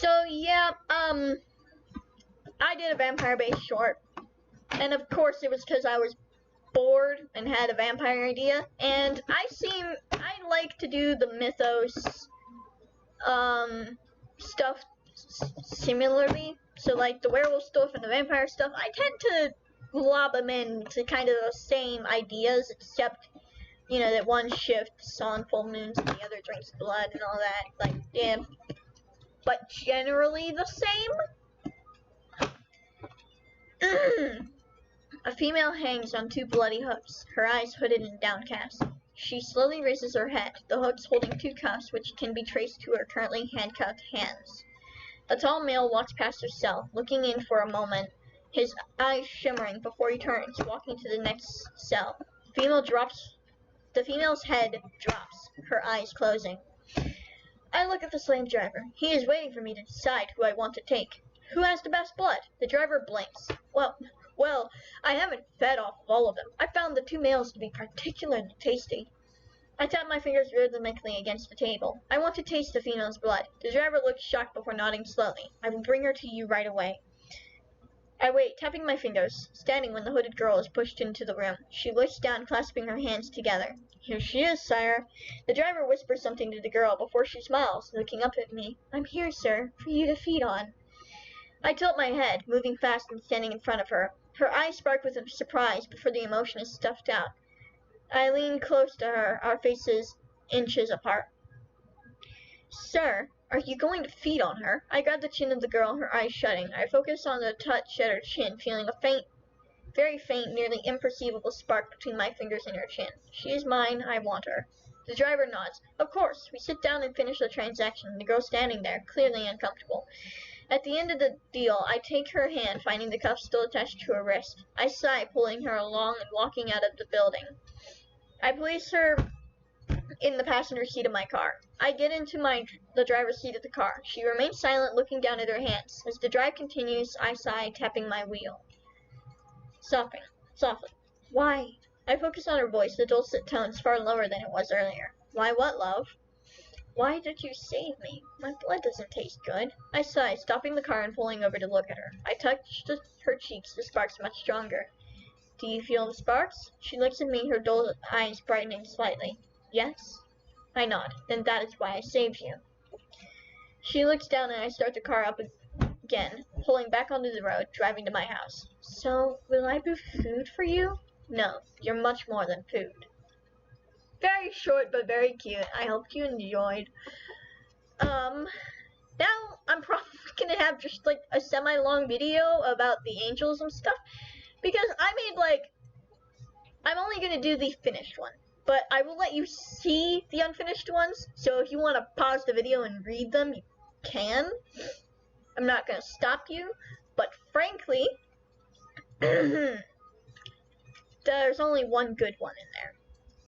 So yeah, I did a vampire-based short, and of course it was because I was bored and had a vampire idea, and I like to do the mythos, stuff similarly. So like the werewolf stuff and the vampire stuff, I tend to lob them into kind of the same ideas, except, you know, that one shifts on full moons and the other drinks blood and all that. Like, yeah, but generally the same. A female hangs on two bloody hooks, her eyes hooded and downcast. She slowly raises her head, the hooks holding two cuffs which can be traced to her currently handcuffed hands. A tall male walks past her cell, looking in for a moment, his eyes shimmering before he turns, walking to the next cell. The female's head drops, her eyes closing. I look at the slave driver. He is waiting for me to decide who I want to take. Who has the best blood? The driver blinks. Well, I haven't fed off all of them. I found the two males to be particularly tasty. I tap my fingers rhythmically against the table. I want to taste the female's blood. The driver looks shocked before nodding slowly. I will bring her to you right away. I wait, tapping my fingers, standing when the hooded girl is pushed into the room. She looks down, clasping her hands together. Here she is, sire. The driver whispers something to the girl before she smiles, looking up at me. I'm here, sir, for you to feed on. I tilt my head, moving fast and standing in front of her. Her eyes spark with surprise before the emotion is stuffed out. I lean close to her, our faces inches apart. Sir, are you going to feed on her? I grab the chin of the girl, her eyes shutting. I focus on the touch at her chin, feeling a faint, very faint, nearly imperceivable spark between my fingers and her chin. She is mine, I want her. The driver nods. Of course. We sit down and finish the transaction, the girl standing there, clearly uncomfortable. At the end of the deal, I take her hand, finding the cuff still attached to her wrist. I sigh, pulling her along and walking out of the building. I place her in the passenger seat of my car. I get into the driver's seat of the car. She remains silent, looking down at her hands. As the drive continues, I sigh, tapping my wheel. Softly. Why? I focus on her voice, the dulcet tones far lower than it was earlier. Why what, love? Why did you save me? My blood doesn't taste good. I sigh, stopping the car and pulling over to look at her. I touch her cheeks, the sparks much stronger. Do you feel the sparks? She looks at me, her dull eyes brightening slightly. Yes? I nod. Then that is why I saved you. She looks down and I start the car up again, pulling back onto the road, driving to my house. So, will I be food for you? No, you're much more than food. Very short, but very cute. I hope you enjoyed. Now I'm probably gonna have just like a semi-long video about the angels and stuff, because I'm only gonna do the finished one, but I will let you see the unfinished ones, so if you want to pause the video and read them, you can. I'm not gonna stop you, but frankly, there's only one good one in there.